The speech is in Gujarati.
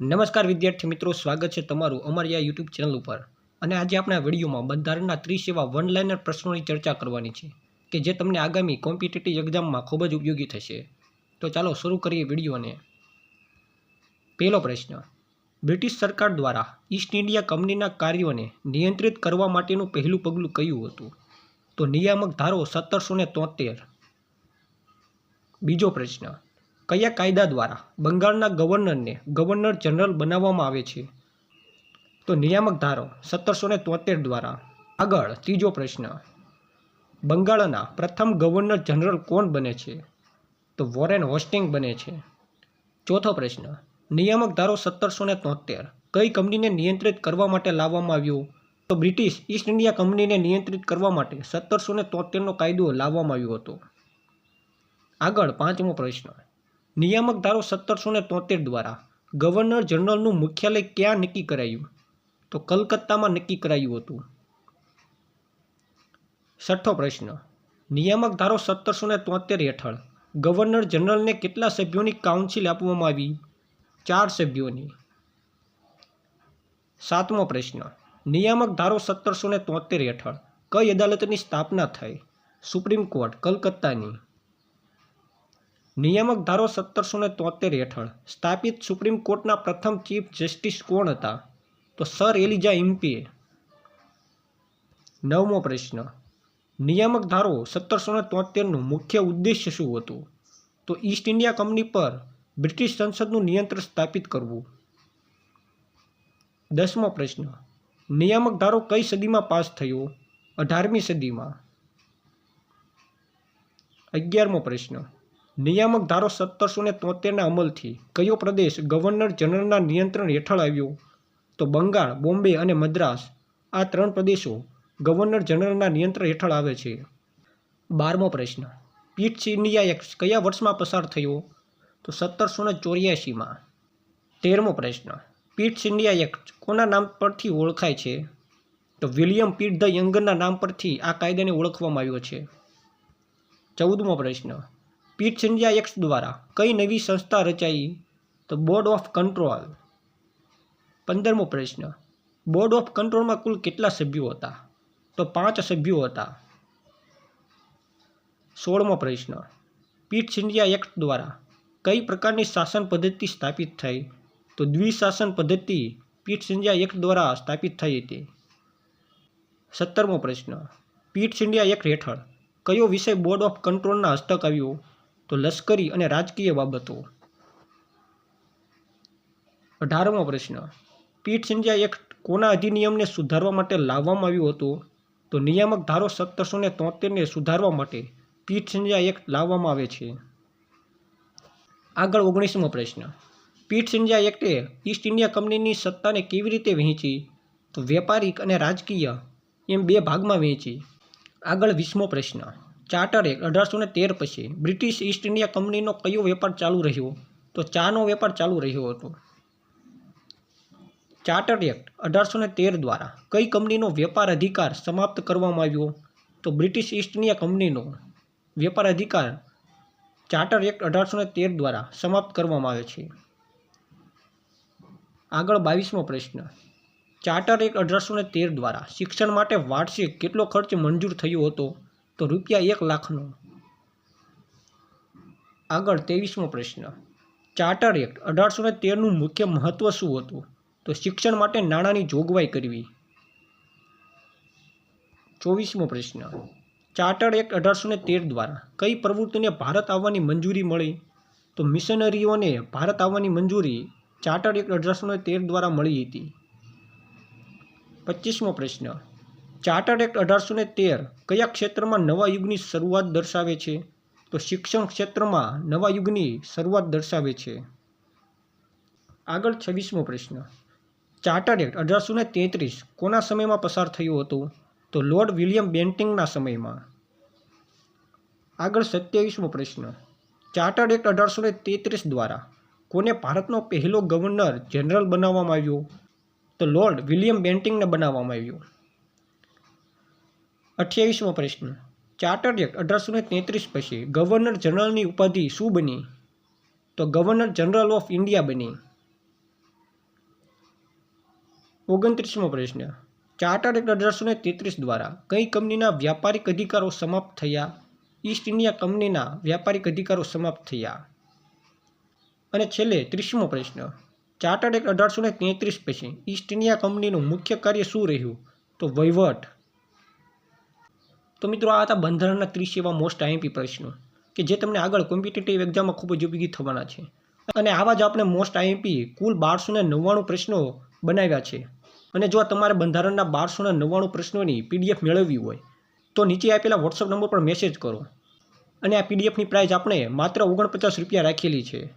નમસ્કાર વિદ્યાર્થી મિત્રો, સ્વાગત છે તમારું અમારી આ યુટ્યુબ ચેનલ ઉપર. અને આજે આપણે આ વિડીયોમાં બંધારણના 30 એવા વન લાઇનર પ્રશ્નોની ચર્ચા કરવાની છે કે જે તમને આગામી કોમ્પિટિટિવ એક્ઝામમાં ખૂબ જ ઉપયોગી થશે. તો ચાલો શરૂ કરીએ વિડીયોને. પહેલો પ્રશ્ન: બ્રિટિશ સરકાર દ્વારા ઈસ્ટ ઇન્ડિયા કંપનીના કાર્યોને નિયંત્રિત કરવા માટેનું પહેલું પગલું કયું હતું? તો નિયામક ધારો 1773. બીજો પ્રશ્ન: કયા કાયદા દ્વારા બંગાળના ગવર્નરને ગવર્નર જનરલ બનાવવામાં આવે છે? તો નિયામક ધારો 1773 દ્વારા. આગળ ત્રીજો પ્રશ્ન: બંગાળના પ્રથમ ગવર્નર જનરલ કોણ બને છે? તો વોરેન હોસ્ટિંગ બને છે. ચોથો પ્રશ્ન: નિયામક ધારો 1773 કઈ કંપનીને નિયંત્રિત કરવા માટે લાવવામાં આવ્યો? તો બ્રિટિશ ઈસ્ટ ઇન્ડિયા કંપનીને નિયંત્રિત કરવા માટે 1773નો કાયદો લાવવામાં આવ્યો હતો. આગળ પાંચમો પ્રશ્ન: નિયામક ધારો 1773 દ્વારા ગવર્નર જનરલનું મુખ્યાલય ક્યાં નક્કી કરાયું? તો કલકત્તામાં નક્કી કરાયું હતું. છઠ્ઠો પ્રશ્ન: નિયામક ધારો 1773 હેઠળ ગવર્નર જનરલને કેટલા સભ્યોની કાઉન્સિલ આપવામાં આવી? 4 સભ્યોની. સાતમો પ્રશ્ન: નિયામક ધારો 1773 હેઠળ કઈ અદાલતની સ્થાપના થઈ? સુપ્રીમ કોર્ટ, કલકત્તાની. નિયામક ધારો 1773 હેઠળ સ્થાપિત સુપ્રીમ કોર્ટના પ્રથમ ચીફ જસ્ટિસ કોણ હતા? તો સર એલિજા ઇમ્પે. નવમો પ્રશ્ન: નિયામક ધારો 1773નું મુખ્ય ઉદ્દેશ્ય શું હતું? તો ઈસ્ટ ઇન્ડિયા કંપની પર બ્રિટિશ સંસદનું નિયંત્રણ સ્થાપિત કરવું. 10મો પ્રશ્ન: નિયામક ધારો કઈ સદીમાં પાસ થયો? 18મી સદીમાં. 11મો પ્રશ્ન: નિયામક ધારો 1773ના અમલથી કયો પ્રદેશ ગવર્નર જનરલના નિયંત્રણ હેઠળ આવ્યો? તો બંગાળ, બોમ્બે અને મદ્રાસ. આ 3 પ્રદેશો ગવર્નર જનરલના નિયંત્રણ હેઠળ આવે છે. 12મો પ્રશ્ન: ઈસ્ટ ઇન્ડિયા એક્ટ કયા વર્ષમાં પસાર થયો? તો 1784માં. 13મો પ્રશ્ન: ઈસ્ટ ઇન્ડિયા એક્ટ કોના નામ પરથી ઓળખાય છે? તો વિલિયમ પીટ ધ યંગરના નામ પરથી આ કાયદાને ઓળખવામાં આવ્યો છે. 14મો પ્રશ્ન: ઈસ્ટ ઇન્ડિયા એક્ટ દ્વારા કઈ નવી સંસ્થા રચાઈ? તો બોર્ડ ઓફ કંટ્રોલ. 15મો પ્રશ્ન: બોર્ડ ઓફ કંટ્રોલમાં કુલ કેટલા સભ્યો હતા? તો 5 સભ્યો હતા. 16મો પ્રશ્ન: ઈસ્ટ ઇન્ડિયા એક્ટ દ્વારા કઈ પ્રકારની શાસન પદ્ધતિ સ્થાપિત થઈ? તો દ્વિશાસન પદ્ધતિ ઈસ્ટ ઇન્ડિયા એક્ટ દ્વારા સ્થાપિત થઈ હતી. 17મો પ્રશ્ન: ઈસ્ટ ઇન્ડિયા એક્ટ હેઠળ કયો વિષય બોર્ડ ઓફ કંટ્રોલના હસ્તક આવ્યો? તો લશ્કરી અને રાજકીય બાબતો. 18મો પ્રશ્ન: ઈસ્ટ ઇન્ડિયા એક્ટ કોના અધિનિયમને સુધારવા માટે લાવવામાં આવ્યો હતો? તો નિયામક ધારો 1773ને સુધારવા માટે ઈસ્ટ ઇન્ડિયા એક્ટ લાવવામાં આવે છે. આગળ 19મો પ્રશ્ન: ઈસ્ટ ઇન્ડિયા એક્ટે ઈસ્ટ ઇન્ડિયા કંપનીની સત્તાને કેવી રીતે વહેંચી? તો વ્યાપારિક અને રાજકીય એમ 2 ભાગમાં વહેંચી. આગળ 20મો પ્રશ્ન: ચાર્ટર એક્ટ 1813 પછી બ્રિટિશ ઈસ્ટ ઇન્ડિયા કંપનીનો કયો વેપાર ચાલુ રહ્યો? તો ચાનો વેપાર ચાલુ રહ્યો હતો. ચાર્ટર એક્ટ 1813 દ્વારા કઈ કંપનીનો વેપાર અધિકાર સમાપ્ત કરવામાં આવ્યો? તો બ્રિટિશ ઈસ્ટ ઇન્ડિયા કંપનીનો વેપાર અધિકાર ચાર્ટર એક્ટ 1813 દ્વારા સમાપ્ત કરવામાં આવે છે. આગળ 22મો પ્રશ્ન: ચાર્ટર એક્ટ 1813 દ્વારા શિક્ષણ માટે વાર્ષિક કેટલો ખર્ચ મંજૂર થયો હતો? તો ₹1 લાખનો. આગળ 23મો પ્રશ્ન: ચાર્ટર એક્ટ 1813નું મુખ્ય મહત્વ શું હતું? તો શિક્ષણ માટે નાણાંની જોગવાઈ કરવી. 24મો પ્રશ્ન: ચાર્ટર એક્ટ 1813 દ્વારા કઈ પ્રવૃત્તિને ભારત આવવાની મંજૂરી મળી? તો મિશનરીઓને ભારત આવવાની મંજૂરી ચાર્ટર એક્ટ 1813 દ્વારા મળી હતી. 25મો પ્રશ્ન: ચાર્ટર એક્ટ 1813 કયા ક્ષેત્રમાં નવા યુગની શરૂઆત દર્શાવે છે? તો શિક્ષણ ક્ષેત્રમાં નવા યુગની શરૂઆત દર્શાવે છે. આગળ 26મો પ્રશ્ન: ચાર્ટર એક્ટ 1833 કોના સમયમાં પસાર થયો હતો? તો લોર્ડ વિલિયમ બેન્ટિંગના સમયમાં. આગળ 27મો પ્રશ્ન: ચાર્ટર એક્ટ 1833 દ્વારા કોને ભારતનો પહેલો ગવર્નર જનરલ બનાવવામાં આવ્યો? તો લોર્ડ વિલિયમ બેન્ટિંગને બનાવવામાં આવ્યો. 28મો પ્રશ્ન: ચાર્ટર એક્ટ 1833 પછી ગવર્નર જનરલની ઉપાધિ શું બની? તો ગવર્નર જનરલ ઓફ ઇન્ડિયા બની. 29મો પ્રશ્ન, ચાર્ટર એક્ટ 1833 દ્વારા કઈ કંપનીના વ્યાપારિક અધિકારો સમાપ્ત થયા? ઈસ્ટ ઇન્ડિયા કંપનીના વ્યાપારિક અધિકારો સમાપ્ત થયા. અને છેલ્લે 30મો પ્રશ્ન, ચાર્ટર એક્ટ 1833 પછી ઈસ્ટ ઇન્ડિયા કંપનીનું મુખ્ય કાર્ય શું રહ્યું? તો વહીવટ. તો મિત્રો આ હતા બંધારણના 30 એવા મોસ્ટ આઈએમપી પ્રશ્નો કે જે તમને આગળ કોમ્પિટિટિવ એક્ઝામમાં ખૂબ જ ઉપયોગી થવાના છે. અને આવા જ આપણે મોસ્ટ આઈએમપી કુલ 1299 પ્રશ્નો બનાવ્યા છે. અને જો તમારે બંધારણના 1299 પ્રશ્નોની પીડીએફ મેળવવી હોય તો નીચે આપેલા વોટ્સઅપ નંબર પર મેસેજ કરો. અને આ પીડીએફની પ્રાઇસ આપણે માત્ર 49 રૂપિયા રાખેલી છે.